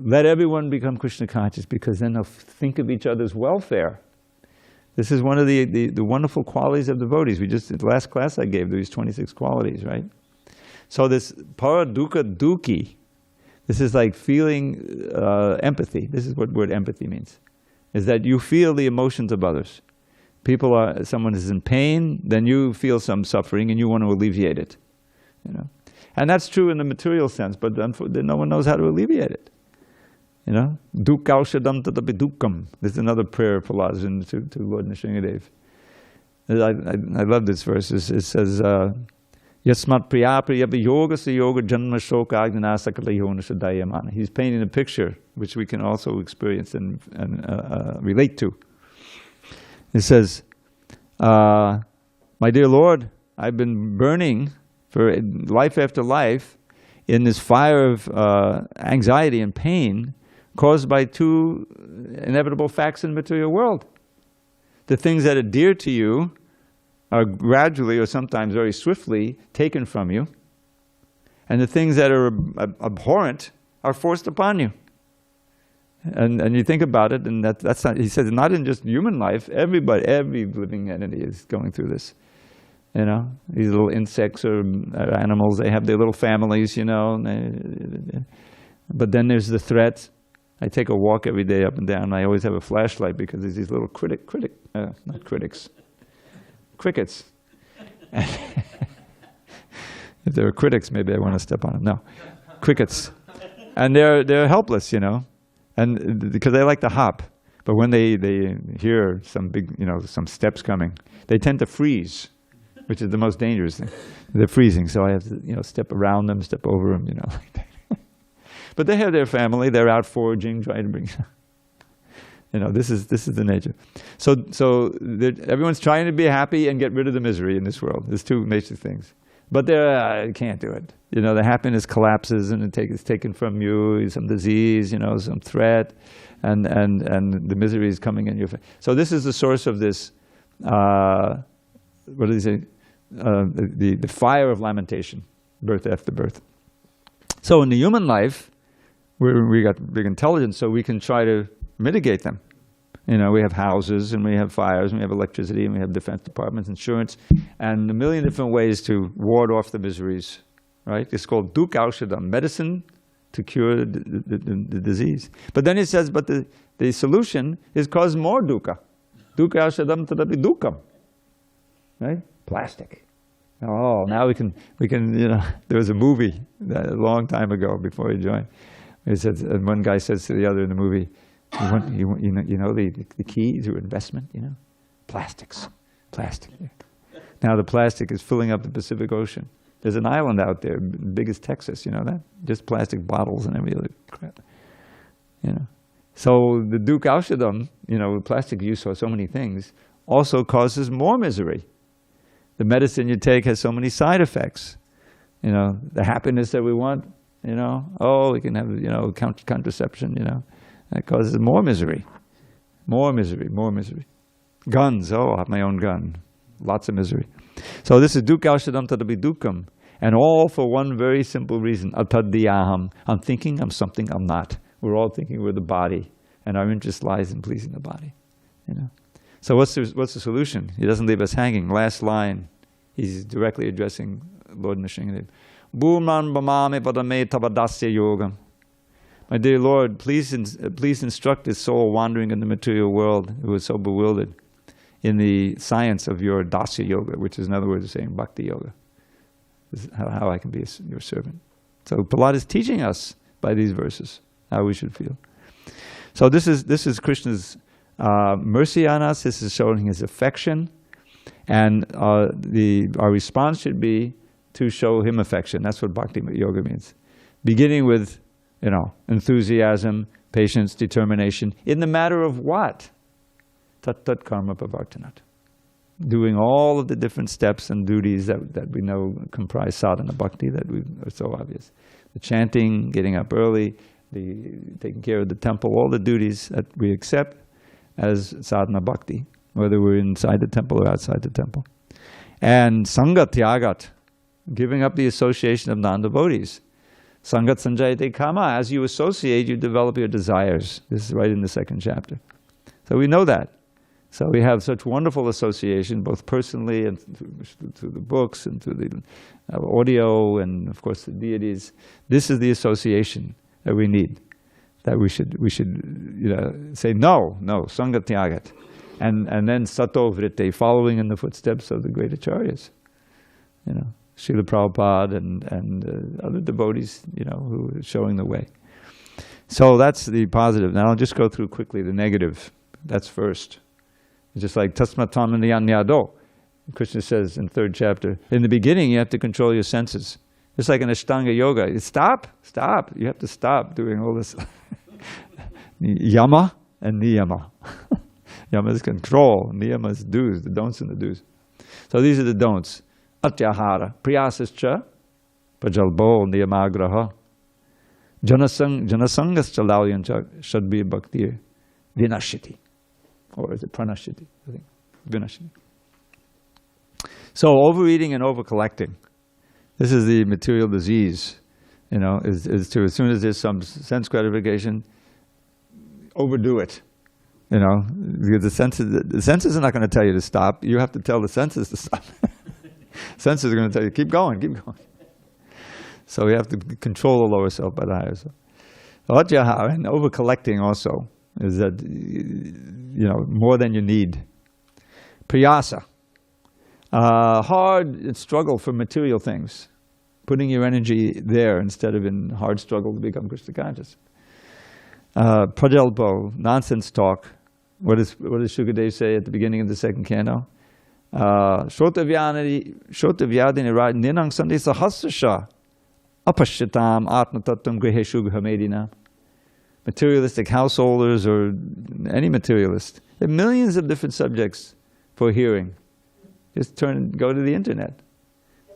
Speaker 1: let everyone become Krishna conscious, because then they'll think of each other's welfare. This is one of the wonderful qualities of devotees. The last class I gave, these 26 qualities, right? So this paradukha dukkhi, this is like feeling empathy. This is what word empathy means, is that you feel the emotions of others. Someone is in pain, then you feel some suffering and you want to alleviate it. And that's true in the material sense, but no one knows how to alleviate it. Dukkaushadam tatapi dukkam. This is another prayer for Prahlad to Lord Nrsingadev. I love this verse. It says, Yasmat priya priya yoga sayoga janma shoka agnanasakala yona sadayamana. He's painting a picture which we can also experience and relate to. It says, my dear Lord, I've been burning for life after life in this fire of anxiety and pain caused by 2 inevitable facts in the material world. The things that are dear to you are gradually, or sometimes very swiftly, taken from you. And the things that are abhorrent are forced upon you. And you think about it, and that's not, he says, not in just human life, every living entity is going through this. These little insects or animals, they have their little families, but then there's the threat. I take a walk every day up and down, and I always have a flashlight because there's these little crickets. If there are critics, maybe I want to step on them. No, crickets. And they're helpless, and because they like to hop. But when they hear some big, some steps coming, they tend to freeze, which is the most dangerous thing. They're freezing, so I have to, step around them, step over them, like that. But they have their family, they're out foraging, trying to bring, this is the nature. So everyone's trying to be happy and get rid of the misery in this world. There's two basic things. But they can't do it. The happiness collapses and it's taken from you, some disease, some threat, and the misery is coming in your face. So this is the source of this, what do they say? The fire of lamentation, birth after birth. So in the human life, we got big intelligence, so we can try to mitigate them. We have houses, and we have fires, and we have electricity, and we have defense departments, insurance, and a million different ways to ward off the miseries, right? It's called dukkha aushadam, medicine to cure the disease. But then it says, but the solution is cause more dukkha. Dukkha aushadam tadapi dukkham, right? Plastic. Oh, now we can. There was a movie a long time ago before he joined. It said, and one guy says to the other in the movie, the key to investment, plastics, plastic. Now the plastic is filling up the Pacific Ocean. There's an island out there, big as Texas, you know that? Just plastic bottles and every other crap. So the dukkha aushadam, plastic use for so many things, also causes more misery. The medicine you take has so many side effects. The happiness that we want, we can have, contraception, that causes more misery. More misery, more misery. Guns, I have my own gun. Lots of misery. So this is dukkha aushadam tadapi dukkham. And all for one very simple reason. Atadhyaham. I'm thinking I'm something I'm not. We're all thinking we're the body. And our interest lies in pleasing the body. So what's the solution? He doesn't leave us hanging. Last line, he's directly addressing Lord Nrsimhadev. Bhūman bhamami padame tabadasya yogam. My dear Lord, please instruct this soul wandering in the material world, who is so bewildered, in the science of your dasya yoga, which is another way of saying bhakti yoga. This is how I can be your servant. So Prahlāda is teaching us by these verses how we should feel. So this is Krishna's mercy on us. This is showing his affection, and our response should be to show him affection. That's what bhakti yoga means. Beginning with, enthusiasm, patience, determination, in the matter of what? Tat karma pavartanat. Doing all of the different steps and duties that we know comprise sadhana bhakti that are so obvious. The chanting, getting up early, taking care of the temple, all the duties that we accept as sadhana bhakti, whether we're inside the temple or outside the temple. And sangha tyagat, giving up the association of non-devotees. Sangat sanjayate kama, as you associate, you develop your desires. This is right in the second chapter. So we know that. So we have such wonderful association, both personally and through the books and through the audio and, of course, the deities. This is the association that we need. That we should say no, sangha tyagat. And then sato vritte, following in the footsteps of the great acharyas. Srila Prabhupada and other devotees, who are showing the way. So that's the positive. Now I'll just go through quickly the negative. That's first. It's just like tasmatam niyanyado. Krishna says in 3rd chapter, in the beginning you have to control your senses. Just like in Ashtanga yoga. Stop. You have to stop doing all this. Yama and niyama. Yama is control. Niyama is do's, the don'ts and the do's. So these are the don'ts. Atyahara, priyasascha, prajalbo, niyamagraha, janasangascha lalyancha, shadbhi bhaktir, vinashiti. Or is it pranashiti? I think. Vinashiti. So overeating and over-collecting. This is the material disease, is to, as soon as there's some sense gratification, overdo it. Because the senses are not going to tell you to stop. You have to tell the senses to stop. Senses are going to tell you, keep going. So we have to control the lower self by the higher self. Atyahara, and over-collecting also, is that, more than you need. Priyasa, hard struggle for material things, putting your energy there instead of in hard struggle to become Krishna conscious. Prajalpo, nonsense talk, What does Shukadev say at the beginning of the second canto? Shrotavyadini ninang sandi sahasrasha apashyatam atma tattvam griheshu grihamedina. Materialistic householders or any materialist. There are millions of different subjects for hearing. Just go to the internet.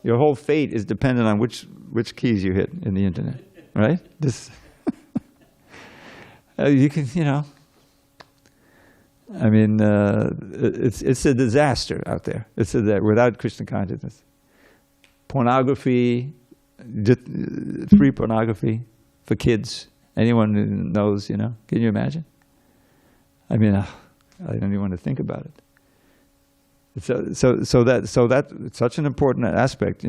Speaker 1: Your whole fate is dependent on which keys you hit in the internet, right? You can, I mean, it's a disaster out there. Without Krishna consciousness. Pornography, free pornography for kids. Anyone who knows, can you imagine? I mean, I don't even want to think about it. So that's such an important aspect,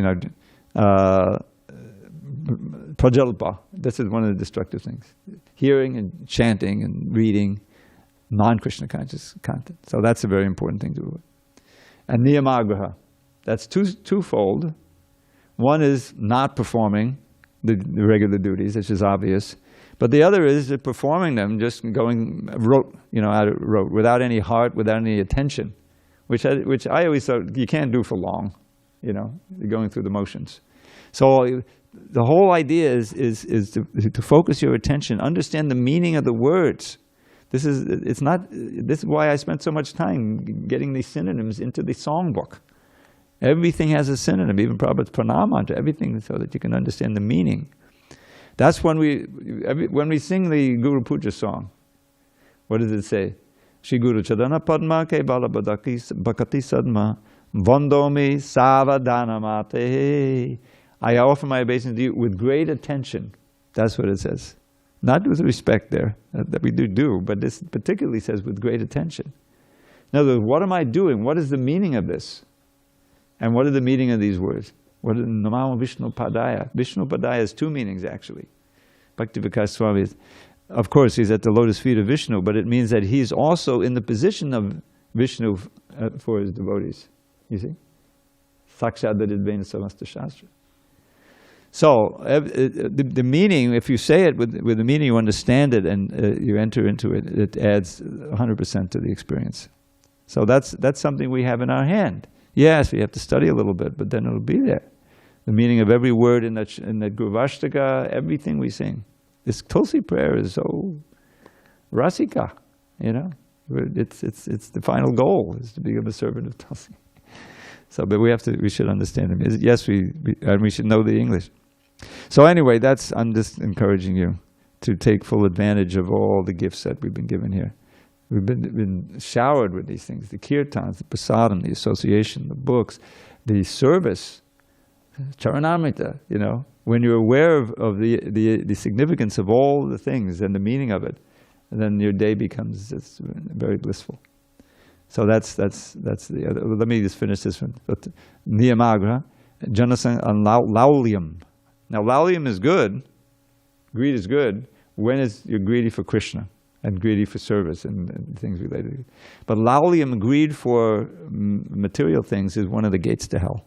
Speaker 1: prajalpa. This is one of the destructive things. Hearing and chanting and reading non-Krishna conscious content. So that's a very important thing to avoid. And niyamagraha. That's twofold. One is not performing the regular duties, which is obvious. But the other is performing them, just going rote, out of rote, without any heart, without any attention, which I always thought you can't do for long, you're going through the motions. So the whole idea is to focus your attention, understand the meaning of the words. This is why I spent so much time getting these synonyms into the songbook. Everything has a synonym, even Prabhupada's pranamanta, everything, so that you can understand the meaning. That's when we sing the Guru Puja song. What does it say? Shri Guru Chadana Padma Ke Bala Bhakati Sadma Vandomi Savadhanamate. I offer my obeisance to you with great attention. That's what it says. Not with respect there, that we do, but this particularly says with great attention. In other words, what am I doing? What is the meaning of this? And what are the meaning of these words? What is Namama Vishnu Padaya? Vishnu Padaya has two meanings actually. Bhakti Vikas Swami, of course, he's at the lotus feet of Vishnu, but it means that he's also in the position of Vishnu for his devotees. You see? Sakshadadidvena Samasta Shastra. So, the meaning, if you say it with the meaning, you understand it and you enter into it, it adds 100% to the experience. So that's something we have in our hand. Yes, we have to study a little bit, but then it'll be there. The meaning of every word in that Gurvashtaka, everything we sing. This Tulsi prayer is so rasika, It's the final goal, is to become a servant of Tulsi. So, but we should understand him. Yes, and we should know the English. So anyway, I'm just encouraging you to take full advantage of all the gifts that we've been given here. We've been showered with these things, the kirtans, the prasadam, the association, the books, the service, charanamrita, When you're aware of the significance of all the things and the meaning of it, then your day becomes just very blissful. So that's the other. Let me just finish this one. Niyamagra, janasang and laulyam. Now laulyam is good, greed is good, when you're greedy for Krishna and greedy for service and things related to it. But laulyam, greed for material things, is one of the gates to hell.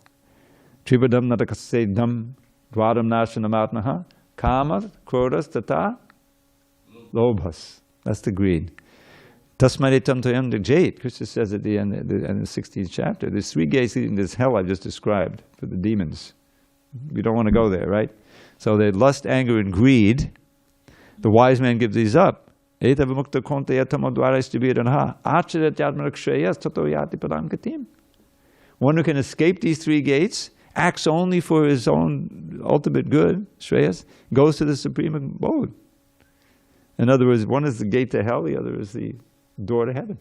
Speaker 1: Tribadam natakasedam dvadam nashanamatmaha kama krodas tata lobhas. That's the greed. Tasmaritam toyam jait. Krishna says at the end of the 16th chapter, there's three gates in this hell I've just described for the demons. We don't want to go there, right? So they lust, anger, and greed. The wise man gives these up. One who can escape these three gates, acts only for his own ultimate good, Shreyas, goes to the supreme abode. In other words, one is the gate to hell, the other is the door to heaven.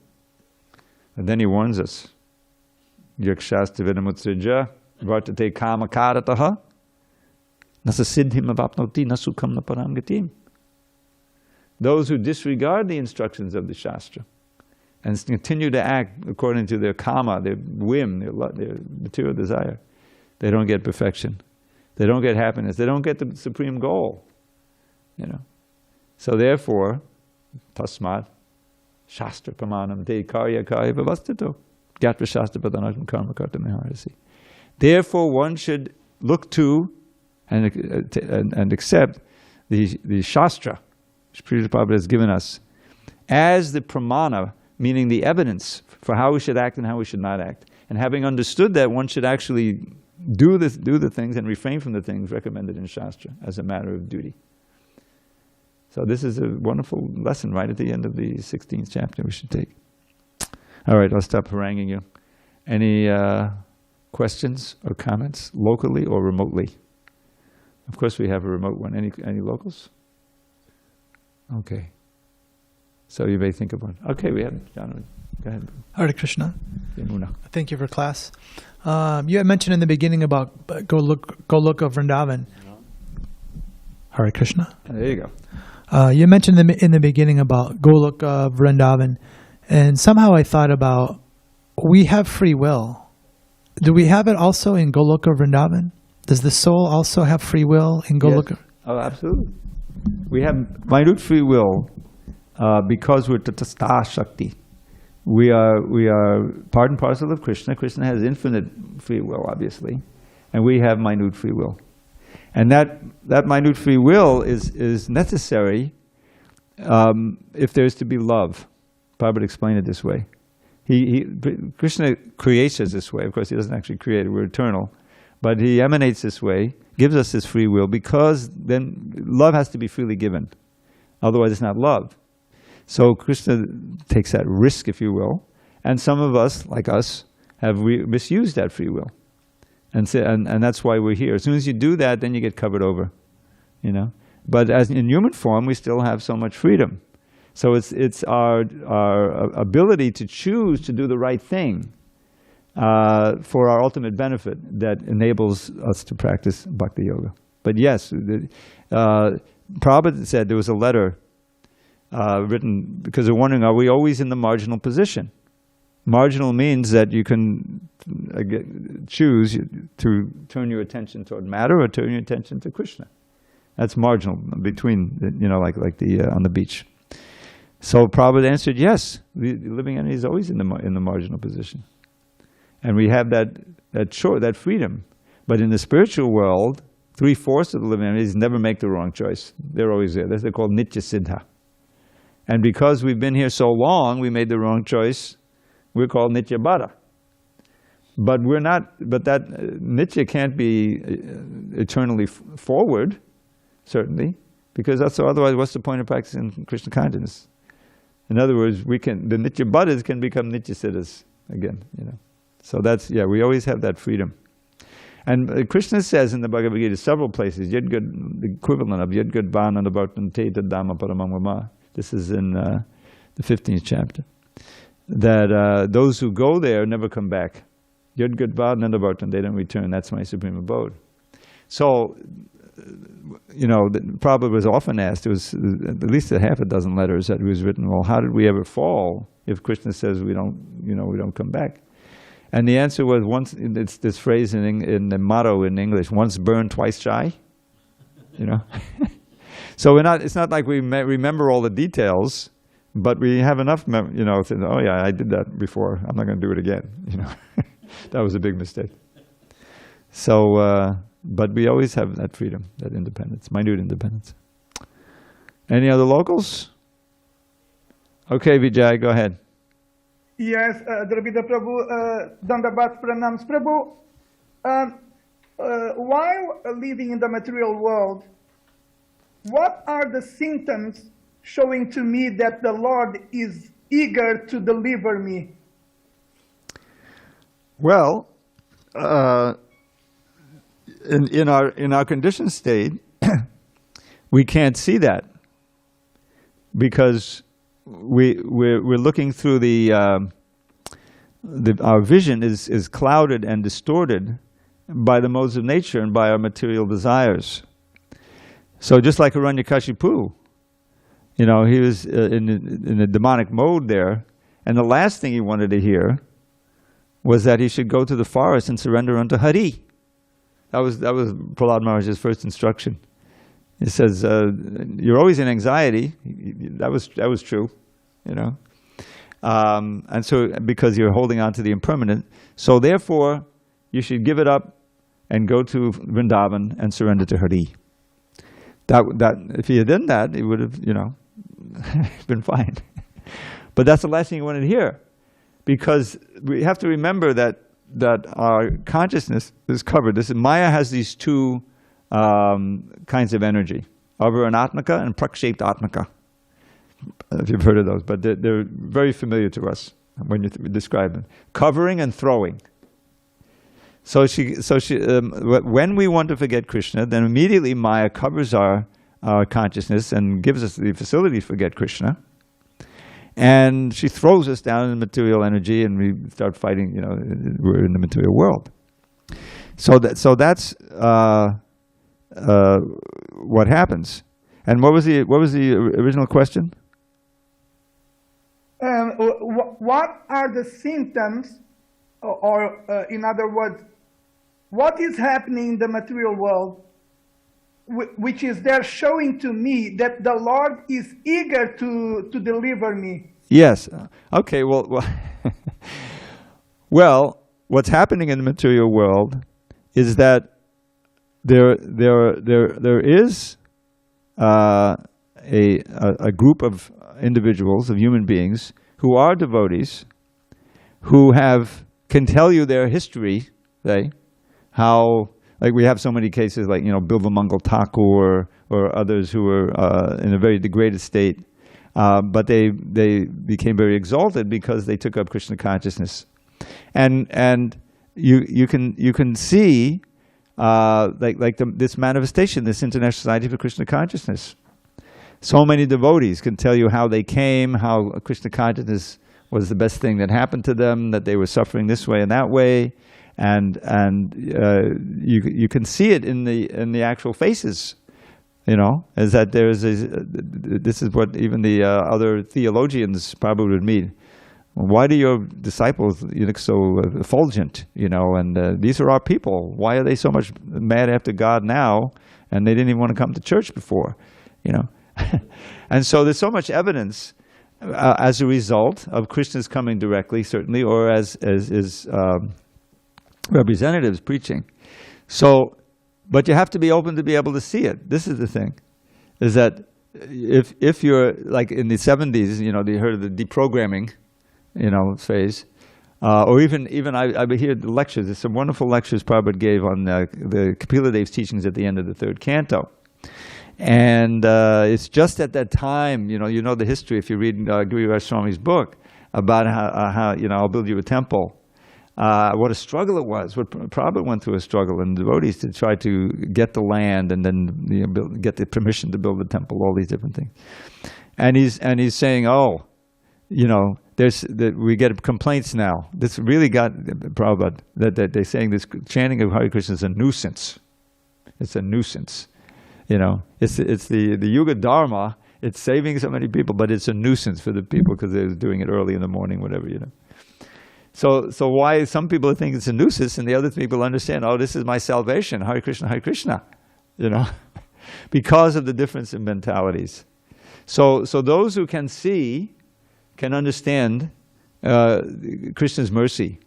Speaker 1: And then he warns us. Yakshasta vidamutsrija vartate kamakarataha nasasiddhim avapnoti nasukam naparam gatim. Those who disregard the instructions of the Shastra and continue to act according to their kama, their whim, their material desire, they don't get perfection. They don't get happiness. They don't get the supreme goal. So therefore, tasmat shastra pramanam te karya karya vavastito gyatra shastra padanakam karma karta meharasi. Therefore, one should look to and accept the Shastra, which Srila Prabhupada has given us, as the pramana meaning the evidence for how we should act and how we should not act. And having understood that, one should actually do the things and refrain from the things recommended in Shastra as a matter of duty. So this is a wonderful lesson right at the end of the 16th chapter we should take. All right, I'll stop haranguing you. Any questions or comments, locally or remotely? Of course we have a remote one. Any locals? Okay. So you may think of one. Okay, we have John. Go ahead.
Speaker 3: Hare Krishna.
Speaker 1: Yamuna.
Speaker 3: Thank you for class. You had mentioned in the beginning about Golok of Vrindavan. Hare Krishna.
Speaker 1: There you go.
Speaker 3: You mentioned in the beginning about Golok of Vrindavan, and somehow I thought about, we have free will. Do we have it also in Golok of Vrindavan? Does the soul also have free will in Golok?
Speaker 1: Yes. Oh, absolutely. We have minute free will because we're Tatastha Shakti. We are part and parcel of Krishna. Krishna has infinite free will, obviously, and we have minute free will. And that minute free will is necessary if there's to be love. Prabhupada explained it this way. Krishna creates us this way. Of course, he doesn't actually create it. We're eternal. But he emanates this way, gives us his free will, because then love has to be freely given. Otherwise, it's not love. So Krishna takes that risk, if you will, and some of us, like us, have misused that free will. And that's why we're here. As soon as you do that, then you get covered over, you know. But as in human form, we still have so much freedom. So it's our ability to choose to do the right thing for our ultimate benefit that enables us to practice Bhakti Yoga. But yes, Prabhupada said there was a letter written because they're wondering, are we always in the marginal position? Marginal means that you can choose to turn your attention toward matter or turn your attention to Krishna. That's marginal, between, you know, like the on the beach. So Prabhupada answered, yes, the living entity is always in the marginal position. And we have that freedom. But in the spiritual world, 3/4 of the living entities never make the wrong choice. They're always there. They're called Nitya Siddha. And because we've been here so long, we made the wrong choice. We're called Nitya Bada. But we're not. But that Nitya can't be eternally forward, certainly, because otherwise, what's the point of practicing Krishna consciousness? In other words, the Nitya Baddhas can become Nitya Siddhas again, you know. So that's, yeah, we always have that freedom. And Krishna says in the Bhagavad Gita several places, Yadgad, the equivalent of Yadgad Vānanabartan Teta Dhamma Paramamama. This is in the 15th chapter. That those who go there never come back. Yadgad Vānanabartan, they don't return. That's my supreme abode. So, you know, Prabhupada was often asked, there was at least a half a dozen letters that was written, well, how did we ever fall if Krishna says we don't come back? And the answer was, once, it's this phrase in the motto in English, once burned, twice shy, you know. So it's not like we remember all the details, but we have enough, you know, to, oh yeah, I did that before, I'm not going to do it again, you know. That was a big mistake. So, but we always have that freedom, that independence, minute independence. Any other locals? Okay, Vijay, go ahead.
Speaker 4: Yes, Dravida Prabhu, Dandabat Pranams Prabhu. While living in the material world, what are the symptoms showing to me that the Lord is eager to deliver me?
Speaker 1: Well, in our conditioned state, we can't see that because we're looking through our vision is clouded and distorted by the modes of nature and by our material desires. So just like Hiranyakashipu, you know, he was in a demonic mode there, and the last thing he wanted to hear was that he should go to the forest and surrender unto Hari. That was Prahlad Maharaj's first instruction. He says, "You're always in anxiety." That was true, you know, and so because you're holding on to the impermanent, so therefore you should give it up and go to Vrindavan and surrender to Hari. That if he had done that, it would have, you know, been fine. But that's the last thing you want to hear, because we have to remember that our consciousness is covered. Maya has these two kinds of energy, avaranatmaka and prakshapta atmaka. If you've heard of those, but they're very familiar to us when you describe them. Covering and throwing. So when we want to forget Krishna, then immediately Maya covers our consciousness and gives us the facility to forget Krishna. And she throws us down in material energy, and we start fighting. We're in the material world. So that's what happens. And what was the original question?
Speaker 4: What are the symptoms, or in other words, what is happening in the material world, which is there showing to me that the Lord is eager to deliver me?
Speaker 1: Yes. Okay. Well, what's happening in the material world is that there is a group of individuals, of human beings, who are devotees, who can tell you their history, how, like we have so many cases like, Bilvamangal Thakur or others who were in a very degraded state, but they became very exalted because they took up Krishna consciousness. And you can see this manifestation, this International Society for Krishna Consciousness. So many devotees can tell you how they came, how Krishna consciousness was the best thing that happened to them, that they were suffering this way and that way, and you can see it in the actual faces, is that this is what even the other theologians probably would mean. Why do your disciples look so effulgent, and these are our people. Why are they so much mad after God now, and they didn't even want to come to church before, And so there's so much evidence as a result of Krishna's coming directly, certainly, or as representatives preaching. So, but you have to be open to be able to see it. This is the thing, is that if you're like in the 70s, they heard of the deprogramming, phase, or even I hear the lectures. There's some wonderful lectures Prabhupada gave on the Kapila Dev's teachings at the end of the third canto. And it's just at that time, the history, if you read Giriraj Swami's book, about how I'll build you a temple. What a struggle it was. What Prabhupada went through a struggle, and devotees to try to get the land and then get the permission to build the temple, all these different things. And he's saying, we get complaints now. This really got Prabhupada, that they're saying this chanting of Hare Krishna is a nuisance. It's a nuisance. It's the Yuga Dharma. It's saving so many people, but it's a nuisance for the people because they're doing it early in the morning, whatever, So why some people think it's a nuisance and the other people understand, this is my salvation, Hare Krishna, because of the difference in mentalities. So those who can see can understand Krishna's mercy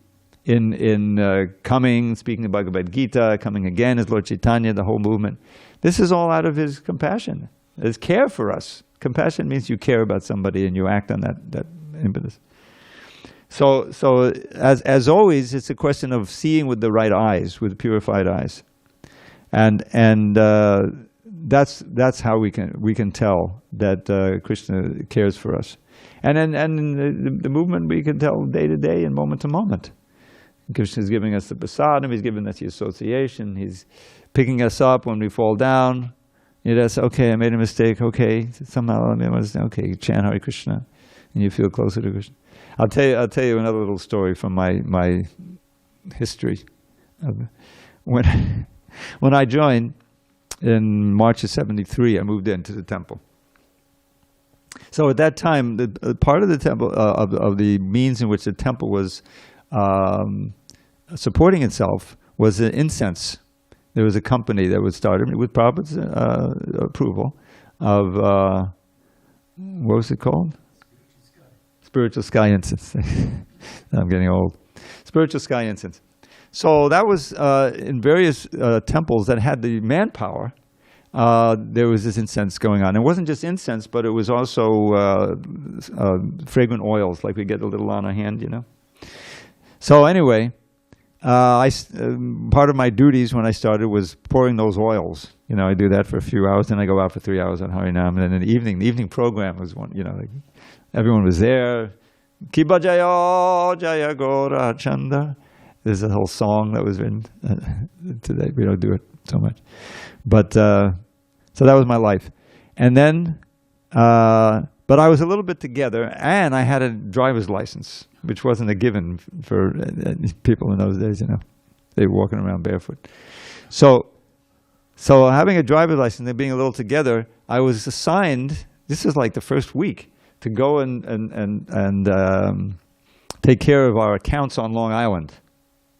Speaker 1: in coming, speaking of Bhagavad Gita, coming again as Lord Chaitanya, the whole movement. This is all out of his compassion, his care for us. Compassion means you care about somebody and you act on that impetus. So as always, it's a question of seeing with the right eyes, with purified eyes, and that's how we can tell that Krishna cares for us, and the movement we can tell day to day and moment to moment. Krishna is giving us the prasadam, he's giving us the association, he's picking us up when we fall down. That's okay, I made a mistake. Okay, somehow I made a mistake. Okay, chant Hare Krishna, and you feel closer to Krishna. I'll tell you another little story from my history. When I joined in March of '73, I moved into the temple. So at that time, the part of the temple of the means in which the temple was supporting itself was the incense. There was a company that was started with Prabhupada's approval of what was it called? Spiritual Sky Incense. I'm getting old. Spiritual Sky Incense. So that was in various temples that had the manpower there was this incense going on. It wasn't just incense, but it was also fragrant oils, like we get a little on our hand, you know. So anyway, part of my duties when I started was pouring those oils. You know, I do that for a few hours, then I go out for 3 hours on Harinam, and then in the evening program was one, you know, like everyone was there. Kiba Jaya, Jaya Gora Chanda. There's a whole song that was written. Today we don't do it so much. But, so that was my life. And then, but I was a little bit together, and I had a driver's license, which wasn't a given for people in those days, you know. They were walking around barefoot. So having a driver's license and being a little together, I was assigned, this was like the first week, to go and take care of our accounts on Long Island.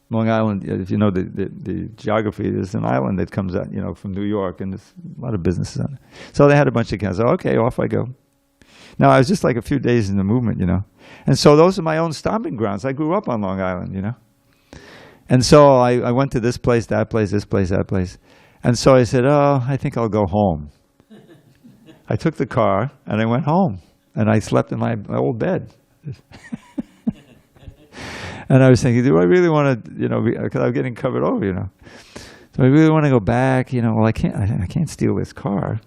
Speaker 1: Long Island, if you know the geography, there's an island that comes out, you know, from New York, and there's a lot of businesses on it. So they had a bunch of accounts. So, okay, off I go. Now, I was just like a few days in the movement, you know. And so those are my own stomping grounds. I grew up on Long Island, you know. And so I went to this place, that place, this place, that place. And so I said, oh, I think I'll go home. I took the car, and I went home. And I slept in my old bed. And I was thinking, do I really want to, you know, because I was getting covered over, you know. Do I really want to go back? You know, well, I can't steal this car.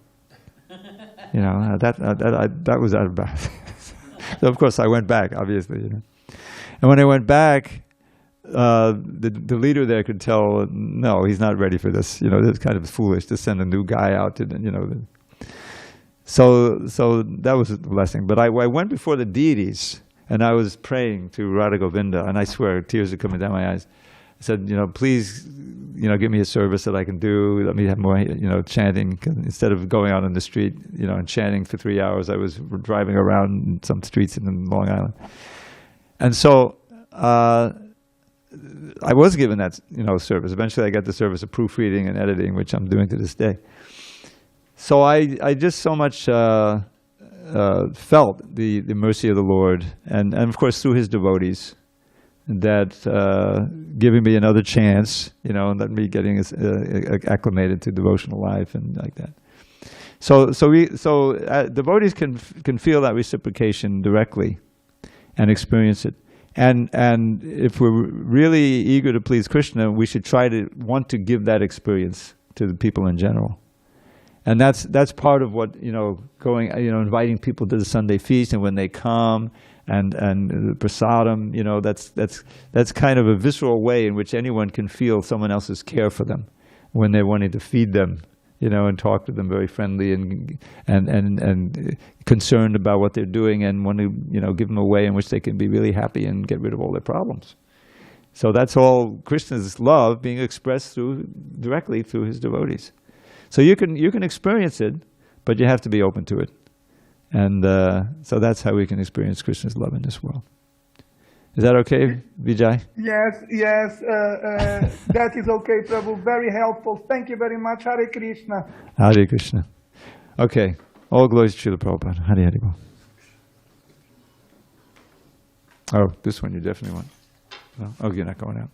Speaker 1: You know, that was out of bounds. So of course I went back, obviously, you know. And when I went back, the leader there could tell, no, he's not ready for this. You know, it's kind of foolish to send a new guy out to, you know. So that was a blessing. But I went before the deities, and I was praying to Radha Govinda, and I swear, tears are coming down my eyes. I said, you know, please, you know, give me a service that I can do. Let me have more, you know, chanting. Instead of going out on the street, you know, and chanting for 3 hours, I was driving around some streets in Long Island. And so I was given that, you know, service. Eventually I got the service of proofreading and editing, which I'm doing to this day. So I just so much felt the mercy of the Lord, and of course through His devotees, that giving me another chance, you know, and let me getting acclimated to devotional life and like that. So devotees can feel that reciprocation directly and experience it. And if we're really eager to please Krishna, we should try to want to give that experience to the people in general. And that's part of what, you know, going, you know, inviting people to the Sunday feast, and when they come, and the prasadam, you know, that's kind of a visceral way in which anyone can feel someone else's care for them when they're wanting to feed them, you know, and talk to them very friendly and concerned about what they're doing, and want to, you know, give them a way in which they can be really happy and get rid of all their problems. So that's all Krishna's love being expressed directly through His devotees. So you can experience it, but you have to be open to it. And so that's how we can experience Krishna's love in this world. Is that okay, Vijay?
Speaker 4: Yes, that is okay, Prabhu. Very helpful. Thank you very much. Hare Krishna.
Speaker 1: Hare Krishna. Okay. All glories to Srila Prabhupada. Hare Hare Bol. Oh, this one you definitely want. No? Oh, you're not going out.